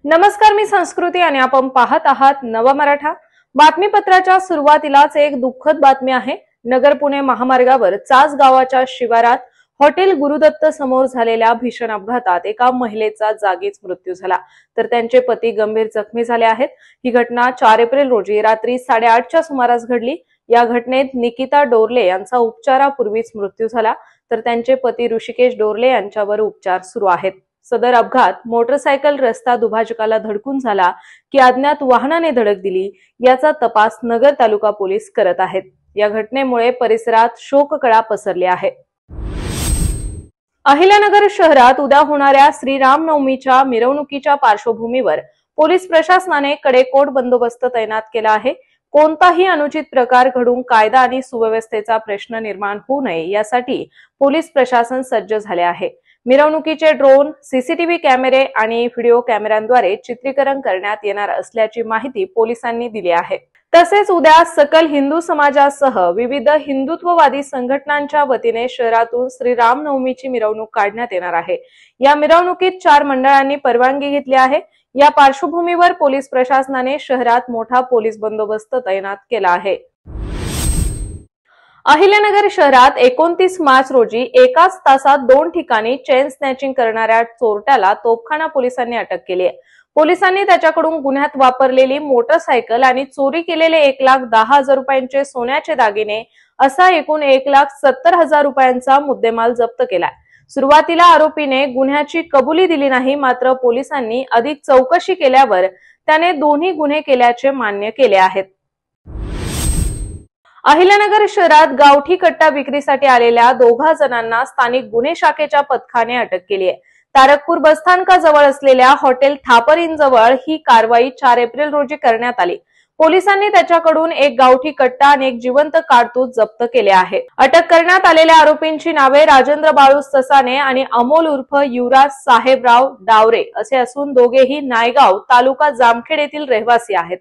नमस्कार, मी संस्कृती आणि आपण पाहत आहात नवा मराठा. बातमीपत्राच्या सुरुवातीलाच एक दुःखद बातमी आहे. नगर पुणे महामार्गावर चास गावाच्या शिवारात हॉटेल गुरुदत्त समोर झालेल्या भीषण अपघातात एका महिलेचा जागीच मृत्यू झाला, तर त्यांचे पती गंभीर जखमी झाले आहेत. ही घटना 4 एप्रिल रोजी रात्री 8:30च्या सुमारास घडली. या घटनेत निकिता डोरले यांचा उपचारापूर्वीच मृत्यू झाला, तर त्यांचे पती ऋषिकेश डोरले यांच्यावर उपचार सुरू आहेत. सदर अपघात मोटरसायकल रस्ता दुभाजकाला धडकून झाला की अज्ञात वाहनाने धडक दिली, याचा तपास नगर तालुका पोलीस करत आहेत. या घटनेमुळे परिसरात शोककळा पसरली आहे. अहिल्यानगर शहरात उद्या होणाऱ्या श्रीरामनवमीच्या मिरवणुकीच्या पार्श्वभूमीवर पोलीस प्रशासनाने कडेकोट बंदोबस्त तैनात केला आहे. कोणताही अनुचित प्रकार घडून कायदा आणि सुव्यवस्थेचा प्रश्न निर्माण होऊ नये यासाठी पोलीस प्रशासन सज्ज झाले आहे. मिरवणुकीचे ड्रोन, सीसीटीव्ही कॅमेरे आणि व्हिडिओ कॅमेऱ्यांद्वारे चित्रीकरण करण्यात येणार असल्याची माहिती पोलिसांनी दिली आहे. तसेच उद्या सकल हिंदू समाजासह विविध हिंदुत्ववादी संघटनांच्या वतीने शहरातून श्रीरामनवमीची मिरवणूक काढण्यात येणार आहे. या मिरवणुकीत 4 मंडळांनी परवानगी घेतली आहे. या पार्श्वभूमीवर पोलीस प्रशासनाने शहरात मोठा पोलीस बंदोबस्त तैनात केला आहे. अहिल्यानगर शहरात 29 मार्च रोजी एकाच तासात 2 ठिकाणी चेन स्नॅचिंग करणाऱ्या चोरट्याला तोफखाना पोलिसांनी अटक केली आहे. पोलिसांनी त्याच्याकडून गुन्ह्यात वापरलेली मोटरसायकल आणि चोरी केलेले 1,10,000 रुपयांचे सोन्याचे दागिने असा एकूण 1,70,000 रुपयांचा मुद्देमाल जप्त केलाय. सुरुवातीला आरोपीने गुन्ह्याची कबुली दिली नाही, मात्र पोलिसांनी अधिक चौकशी केल्यावर त्याने दोन्ही गुन्हे केल्याचे मान्य केले आहेत. अहिल्यानगर शहरात गावठी कट्टा विक्रीसाठी आलेल्या 2 जणांना स्थानिक गुन्हे शाखेच्या पथकाने अटक केली आहे. तारकपूर बसस्थानकाजवळ असलेल्या हॉटेल थापर इन जवळ ही कारवाई 4 एप्रिल रोजी करण्यात आली. पोलिसांनी त्याच्याकडून एक गावठी कट्टा आणि एक जिवंत कारतूस जप्त केले आहे. अटक करण्यात आलेल्या आरोपींची नावे राजेंद्र बाळू ससाने आणि अमोल उर्फ युवराज साहेबराव डावरे असे असून दोघेही नायगाव तालुका जामखेड येथील रहिवासी आहेत.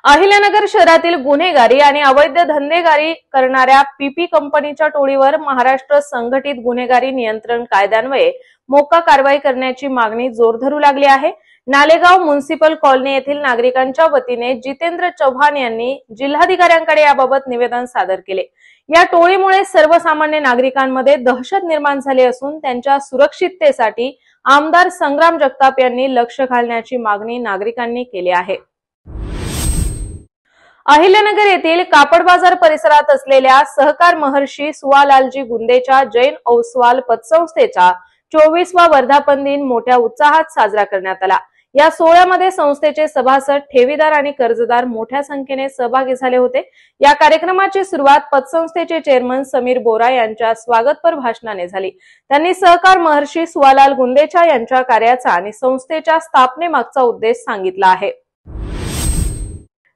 अहिल्यानगर शहरातील गुन्हेगारी आणि अवैध धंदेगारी करणाऱ्या पीपी कंपनीच्या टोळीवर महाराष्ट्र संघटित गुन्हेगारी नियंत्रण कायद्यान्वये मोका कारवाई करण्याची मागणी जोर धरू लागली आहे. नालेगाव म्युनिसिपल कॉलनी येथील नागरिकांच्या वतीने जितेंद्र चव्हाण यांनी जिल्हाधिकाऱ्यांकडे याबाबत निवेदन सादर केले. या टोळीमुळे सर्वसामान्य नागरिकांमध्ये दहशत निर्माण झाली असून त्यांच्या सुरक्षिततेसाठी आमदार संग्राम जगताप यांनी लक्ष घालण्याची मागणी नागरिकांनी केली आहे. अहिल्यानगर येथील कापड बाजार परिसरात असलेल्या सहकार महर्षी सुवालालजी गुंदेच्या जैन औस्वाल पतसंस्थेचा 24वा वर्धापन दिन मोठ्या उत्साहात साजरा करण्यात आला. या सोहळ्यामध्ये संस्थेचे सभासद, ठेवीदार आणि कर्जदार मोठ्या संख्येने सहभागी झाले होते. या कार्यक्रमाची सुरुवात पतसंस्थेचे चेअरमन समीर बोरा यांच्या स्वागतपर भाषणाने झाली. त्यांनी सहकार महर्षी सुवालाल गुंदेच्या यांच्या कार्याचा आणि संस्थेच्या स्थापनेमागचा उद्देश सांगितला आहे.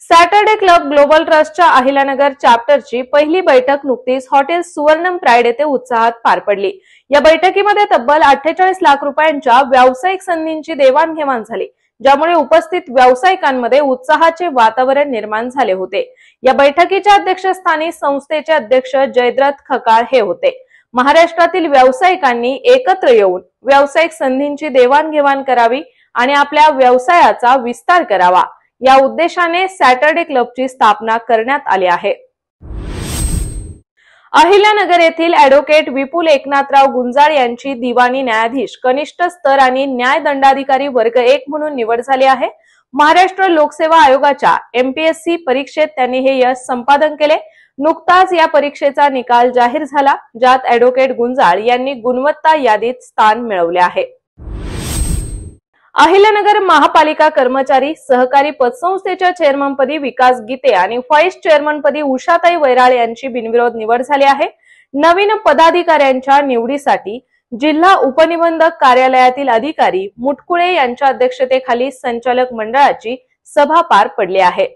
सॅटर्डे क्लब ग्लोबल ट्रस्टच्या अहिल्यानगर चॅप्टरची पहिली बैठक नुकतीच हॉटेल सुवर्णम प्राइड येथे उत्साहात पार पडली. या बैठकीमध्ये तब्बल 48 लाख रुपयांच्या व्यावसायिक संधींची देवाणघेवाण झाली, ज्यामुळे उपस्थित व्यावसायिकांमध्ये उत्साहाचे वातावरण निर्माण झाले होते. या बैठकीच्या अध्यक्षस्थानी संस्थेचे अध्यक्ष जयद्रथ खकाळ हे होते. महाराष्ट्रातील व्यावसायिकांनी एकत्र येऊन व्यावसायिक संधींची देवाणघेवाण करावी आणि आपल्या व्यवसायाचा विस्तार करावा, या उद्देशाने सॅटर्डे क्लबची स्थापना करण्यात आली आहे. अहिल्यानगर येथील ऍडव्होकेट विपुल एकनाथराव गुंजाळ यांची दिवाणी न्यायाधीश कनिष्ठ स्तर आणि न्याय दंडाधिकारी वर्ग 1 म्हणून निवड झाली आहे. महाराष्ट्र लोकसेवा आयोगाच्या MPSC परीक्षेत त्यांनी हे यश संपादन केले. नुकताच या परीक्षेचा निकाल जाहीर झाला, ज्यात ऍडव्होकेट गुंजाळ यांनी गुणवत्ता यादीत स्थान मिळवले आहे. अहिल्यानगर महापालिका कर्मचारी सहकारी पतसंस्थेच्या चेअरमनपदी विकास गीते आणि व्हाईस चेअरमनपदी उषाताई वैराळ यांची बिनविरोध निवड झाली आहे. नवीन पदाधिकाऱ्यांच्या निवडीसाठी जिल्हा उपनिबंधक कार्यालयातील अधिकारी मुटकुळे यांच्या अध्यक्षतेखाली संचालक मंडळाची सभा पार पडली आहे.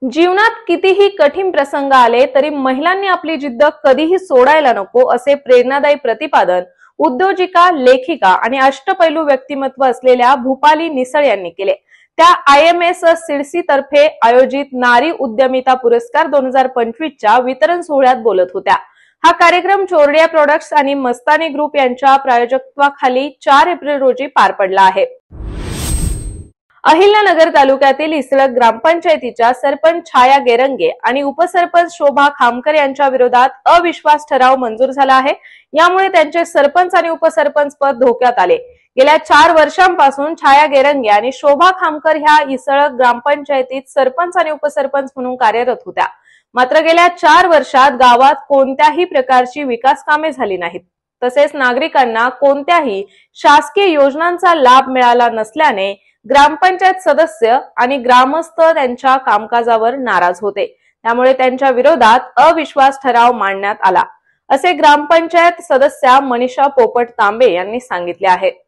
जीवनात कितीही कठीण प्रसंग आले तरी महिलांनी आपली जिद्द कधीही सोडायला नको, असे प्रेरणादायी प्रतिपादन उद्योजिका, लेखिका आणि अष्टपैलू व्यक्तिमत्व असलेल्या भूपाली निसळ यांनी केले. त्या IMS सिडसी तर्फे आयोजित नारी उद्यमिता पुरस्कार 2025च्या वितरण सोहळ्यात बोलत होत्या. हा कार्यक्रम चोरडिया प्रोडक्ट्स आणि मस्तानी ग्रुप यांच्या प्रायोजकत्वाखाली 4 एप्रिल रोजी पार पडला आहे। अहिल्यानगर तालुक्यातील इसळक ग्रामपंचायतीच्या सरपंच छाया गेरंगे आणि उपसरपंच शोभा खामकर यांच्या विरोधात अविश्वास ठराव मंजूर झाला आहे। यामुळे त्यांचे सरपंच आणि उपसरपंच पद धोक्यात आले। गेल्या 4 वर्षांपासून छाया गेरंगे आणि शोभा खामकर ह्या इसळक ग्रामपंचायतीत सरपंच आणि उपसरपंच म्हणून कार्यरत होत्या। मात्र गेल्या 4 वर्षात गावात कोणत्याही प्रकारची विकास कामे झाली नाहीत, तसेच नागरिकांना कोणत्याही शासकीय योजनांचा लाभ मिळाला नसल्याने ग्रामपंचायत सदस्य आणि ग्रामस्थ त्यांच्या कामकाजावर नाराज होते। त्यामुळे त्यांच्या विरोधात अविश्वास ठराव मांडण्यात आला, असे ग्रामपंचायत सदस्या मनीषा पोपट तांबे यांनी सांगितले आहे।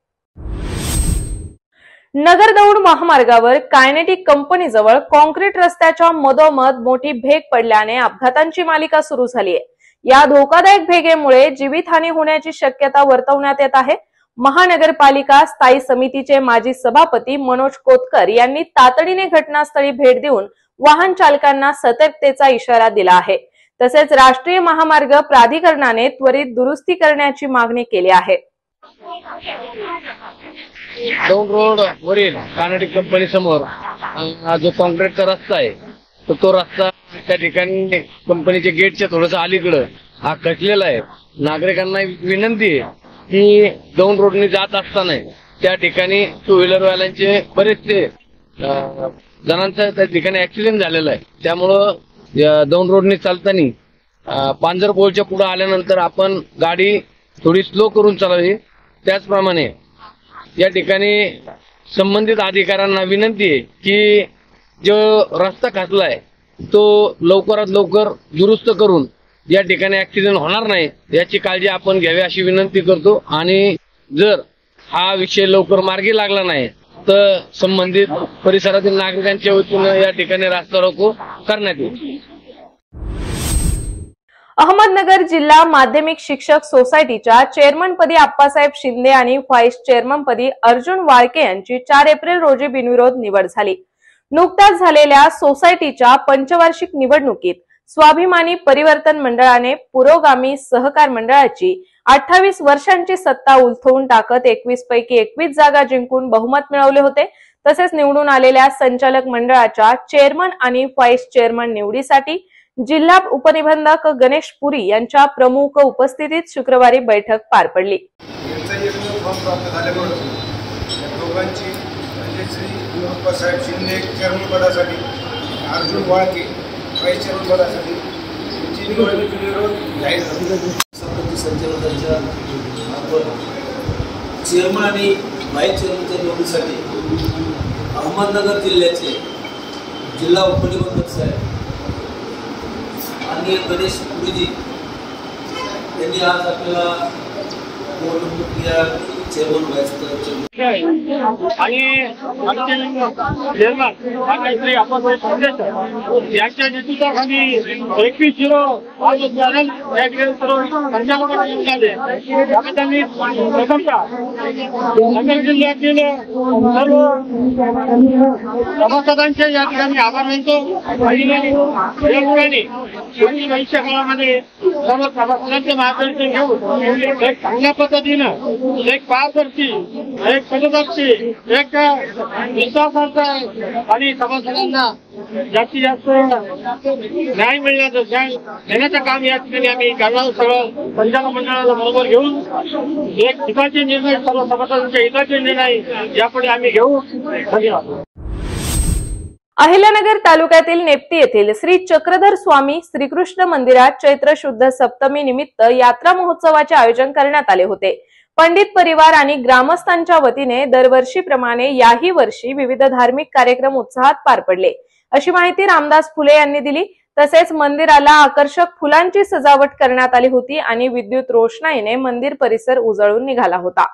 नगरदौंड महामार्गावर कायनेटिक कंपनीजवळ कॉन्क्रीट रस्त्याच्या मधोमध मोठी भेग पडल्याने अपघातांची मालिका सुरू झाली आहे। या धोकादायक भेगेमुळे जीवितहानी होण्याची शक्यता वर्तवण्यात येत आहे। महानगरपालिका स्थायी समितीचे माजी सभापती मनोज कोतकर यांनी तातडीने घटनास्थळी भेट देऊन वाहन चालकांना सतर्कतेचा इशारा दिला आहे। तसेच राष्ट्रीय महामार्ग प्राधिकरणाने त्वरित दुरुस्ती करण्याची मागणी केली आहे। दौंड रोड वरील कायनेटिक कंपनी समोर जो कॉन्क्रीटचा रस्ता आहे तो रस्ता त्या ठिकाणी कंपनीच्या गेटच्या थोडंसं अलीकडे हा खचलेला आहे। नागरिकांना विनंती आहे की दौंड रोडने जात असताना त्या ठिकाणी टू व्हीलर वाल्यांचे बरेचसे जणांचा त्या ठिकाणी ऍक्सिडेंट झालेला आहे। त्यामुळं दौंड रोडने चालताना पांजरपोलच्या पुढे आल्यानंतर आपण गाडी थोडी स्लो करून चालवावी। त्याचप्रमाणे या ठिकाणी संबंधित अधिकाऱ्यांना विनंती आहे की जो रस्ता खचलाय तो लवकरात लवकर दुरुस्त करून या ठिकाणी ऍक्सिडेंट होणार नाही याची काळजी आपण घ्यावी अशी विनंती करतो। आणि जर हा विषय लवकर मार्गी लागला नाही तर संबंधित परिसरातील नागरिकांच्या वतीनं या ठिकाणी रास्ता रोको करण्यात येईल। अहमदनगर जिल्हा माध्यमिक शिक्षक सोसायटीच्या चेअरमनपदी आप्पासाहेब शिंदे आणि व्हाईस चेअरमनपदी अर्जुन वाळके यांची 4 एप्रिल रोजी बिनविरोध निवड झाली। नुकत्याच झालेल्या सोसायटीच्या पंचवार्षिक निवडणुकीत स्वाभिमानी परिवर्तन मंडळाने पुरोगामी सहकार मंडळाची 28 वर्षांची सत्ता उलथवून टाकत 21 पैकी 21 जागा जिंकून बहुमत मिळवले होते। तसेच निवडून आलेल्या संचालक मंडळाच्या चेअरमन आणि व्हाईस चेअरमन निवडीसाठी जिल्हा उपनिबंधक गणेश पुरी यांच्या प्रमुख उपस्थितीत शुक्रवारी बैठक पार पडली। आप्पासाहेब शिंदे चेअरमन पदासाठी, अर्जुन वाळके व्हाईस चेअरमन पदासाठी संचालकांच्या चेअरमन आणि व्हाईस चेअरमनच्या निवडीसाठी अहमदनगर जिल्ह्याचे जिल्हा उपनिबंधक साहेब आणि गणेश पुरीजी यांनी आज आपल्याला निवडणूक या चेअरमन व्हाईस चेअरमन आणि यांच्या नेतृत्वाखाली 21-0 चॅनल या ठिकाणी सर्व संचालकांनी झाले। त्यांनी प्रथमतः नगर जिल्ह्यातील सर्व सभासदांचे या ठिकाणी आभार मानतो। या ठिकाणी पुढील भविष्य काळामध्ये सर्व सभासदांचे मार्गदर्शन घेऊन एक चांगल्या पद्धतीनं एक पारदर्शी, एक पद्धतशीर, एक विश्वासार्थ आणि सभासदांना जास्तीत जास्त न्याय देण्याचं काम या ठिकाणी आम्ही करणार। सगळं संचालक मंडळाला बरोबर घेऊन एक हिताचे निर्णय, सर्व सभासदांच्या हिताचे निर्णय यापुढे आम्ही घेऊ। धन्यवाद। अहिल्यानगर तालुक्यातील नेप्ती येथील श्री चक्रधर स्वामी श्रीकृष्ण मंदिरात चैत्र शुद्ध सप्तमी निमित्त यात्रा महोत्सवाचे आयोजन करण्यात आले होते। पंडित परिवार आणि ग्रामस्थांच्या वतीने दरवर्षीप्रमाणे याही वर्षी विविध धार्मिक कार्यक्रम उत्साहात पार पडले, अशी माहिती रामदास फुले यांनी दिली। तसेच मंदिराला आकर्षक फुलांची सजावट करण्यात आली होती आणि विद्युत रोषणाईने मंदिर परिसर उजळून निघाला होता।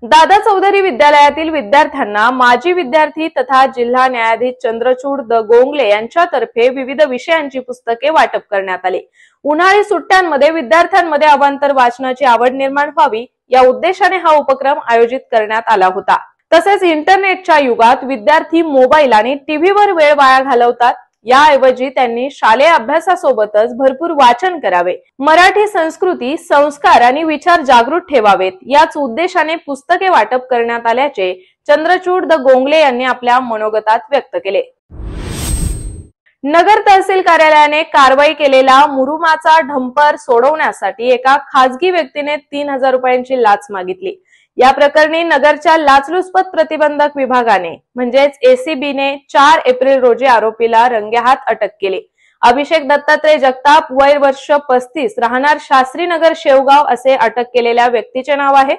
दादा चौधरी विद्यालयातील विद्यार्थ्यांना माजी विद्यार्थी तथा जिल्हा न्यायाधीश चंद्रचूड द गोंगले यांच्यातर्फे विविध विषयांची पुस्तके वाटप करण्यात आली। उन्हाळी सुट्ट्यांमध्ये विद्यार्थ्यांमध्ये अवांतर वाचनाची आवड निर्माण व्हावी या उद्देशाने हा उपक्रम आयोजित करण्यात आला होता। तसेच इंटरनेटच्या युगात विद्यार्थी मोबाईल आणि टीव्हीवर वेळ वाया घालवतात, याऐवजी त्यांनी शालेय अभ्यासासोबतच भरपूर वाचन करावे, मराठी संस्कृती, संस्कार आणि विचार जागृत ठेवावेत याच उद्देशाने पुस्तके वाटप करण्यात आल्याचे चंद्रचूड द गोंगले यांनी आपल्या मनोगतात व्यक्त केले. नगर तहसील कार्यालयाने कारवाई केलेला मुरुमाचा ढंपर सोडवण्यासाठी एका खासगी व्यक्तीने 3,000 रुपयांची लाच मागितली. या प्रकरणी नगरच्या लाचलुचपत प्रतिबंधक विभागाने म्हणजेच एसीबीने 4 एप्रिल रोजी आरोपीला रंगेहात अटक केली. अभिषेक दत्तात्रय जगताप, वय वर्ष 35, राहणार शास्त्रीनगर, शेवगाव असे अटक केलेल्या व्यक्तीचे नाव आहे.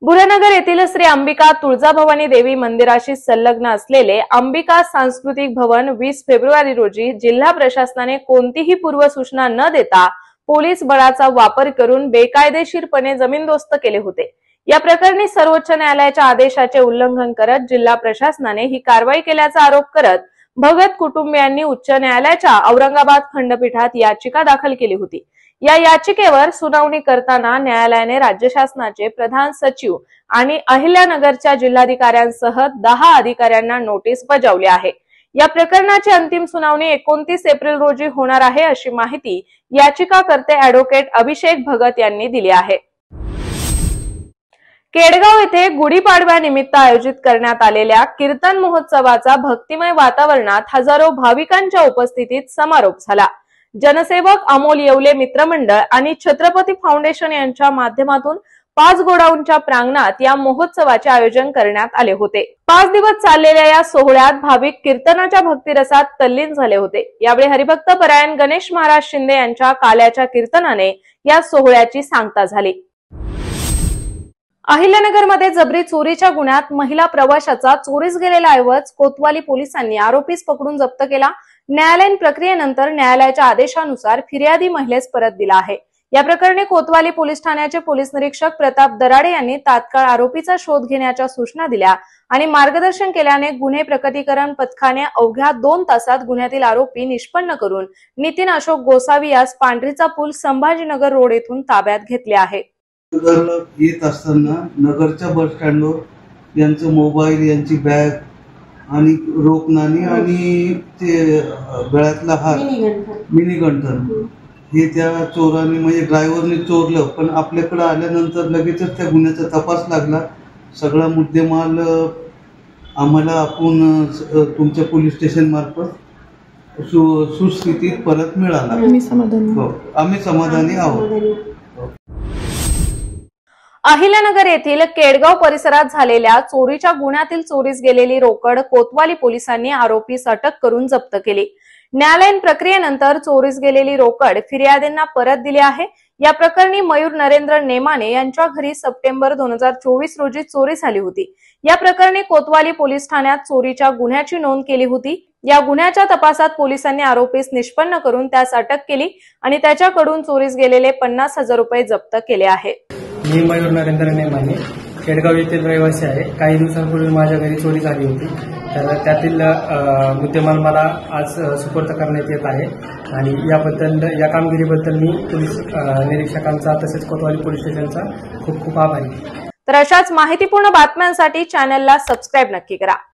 बुरनगर येथील श्री अंबिका तुळजाभवानी देवी मंदिराशी संलग्न असलेले अंबिका सांस्कृतिक भवन 20 फेब्रुवारी रोजी जिल्हा प्रशासनाने कोणतीही पूर्वसूचना न देता पोलीस बळाचा वापर करून बेकायदेशीरपणे जमीनदोस्त केले होते. या प्रकरणी सर्वोच्च न्यायालयाच्या आदेशाचे उल्लंघन करत जिल्हा प्रशासनाने ही कारवाई केल्याचा आरोप करत भगत कुटुंबियांनी उच्च न्यायालयाच्या औरंगाबाद खंडपीठात याचिका दाखल केली होती. या याचिकेवर सुनावणी करताना न्यायालयाने राज्य शासनाचे प्रधान सचिव आणि अहिल्यानगरच्या जिल्हाधिकाऱ्यांसह 10 अधिकाऱ्यांना नोटीस बजावली आहे. या प्रकरणाची अंतिम सुनावणी 29 एप्रिल रोजी होणार आहे अशी माहिती याचिकाकर्ते ॲडव्होकेट अभिषेक भगत यांनी दिली आहे. केडगाव येथे गुढीपाडव्यानिमित्त आयोजित करण्यात आलेल्या कीर्तन महोत्सवाचा भक्तिमय वातावरणात हजारो भाविकांच्या उपस्थितीत समारोप झाला. जनसेवक अमोल येवले मित्रमंडळ आणि छत्रपती फाउंडेशन यांच्या माध्यमातून 5 गोडाऊनच्या प्रांगणात या महोत्सवाचे आयोजन करण्यात आले होते. 5 दिवस चाललेल्या या सोहळ्यात भाविक कीर्तनाच्या भक्तिरसात तल्लीन झाले होते. यावेळी हरिभक्त परायण गणेश महाराज शिंदे यांच्या काल्याच्या कीर्तनाने या सोहळ्याची सांगता झाली. अहिल्यानगरमध्ये जबरी चोरीच्या गुन्ह्यात महिला प्रवाशाचा चोरीस गेलेला ऐवज कोतवाली पोलिसांनी आरोपीस पकडून जप्त केला. न्यायालयीन प्रक्रियेनंतर न्यायालयाच्या आदेशानुसार फिर्यादी महिलेस परत दिला आहे. या प्रकरणी कोतवाली पोलीस ठाण्याचे पोलीस निरीक्षक प्रताप दराडे यांनी तात्काळ आरोपीचा शोध घेण्याच्या सूचना दिल्या आणि मार्गदर्शन केल्याने गुन्हे प्रकटीकरण पथकाने अवघ्या 2 तासात गुन्ह्यातील आरोपी निष्पन्न करून नितीन अशोक गोसावी यास पांढरीचा पूल संभाजीनगर रोड येथून ताब्यात घेतले आहे. नगरला येत असताना नगरच्या बस स्टँडवर यांचं मोबाईल, यांची बॅग आणि रोख नाणी आणि ते गळ्यातला हार, मिनी गंठन हे त्या चोराने म्हणजे ड्रायव्हरने चोरलं. पण आपल्याकडे आल्यानंतर लगेचच त्या गुन्ह्याचा तपास लागला. सगळा मुद्देमाल आम्हाला आपण तुमच्या पोलीस स्टेशन मार्फत सुस्थितीत परत मिळाला. आम्ही समाधानी आहोत. अहिल्यानगर येथील केडगाव परिसरात झालेल्या चोरीच्या गुन्ह्यातील चोरीस गेलेली रोकड कोतवाली पोलिसांनी आरोपीस अटक करून जप्त केली. न्यायालयीन प्रक्रियेनंतर चोरीस गेलेली रोकड फिर्यादींना परत दिली आहे. या प्रकरणी मयूर नरेंद्र नेमाने यांच्या घरी सप्टेंबर 2024 रोजी चोरी झाली होती. या प्रकरणी कोतवाली पोलीस ठाण्यात चोरीच्या गुन्ह्याची नोंद केली होती. या गुन्ह्याच्या तपासात पोलिसांनी आरोपीस निष्पन्न करून त्यास अटक केली आणि त्याच्याकडून चोरीस गेलेले 50,000 रुपये जप्त केले आहे. मी मयूर नरेंद्र नेमाने केडगाव येथील रहिवासी आहे. काही दिवसांपूर्वी माझ्या घरी चोरी झाली होती. तर त्यातील मुद्देमाल मला आज सुपूर्द करण्यात येत आहे आणि या कामगिरीबद्दल मी पोलीस निरीक्षकांचा तसेच कोतवाली पोलीस स्टेशनचा खूप खूप आभारी. तर अशाच माहितीपूर्ण बातम्यांसाठी चॅनलला सबस्क्राईब नक्की करा.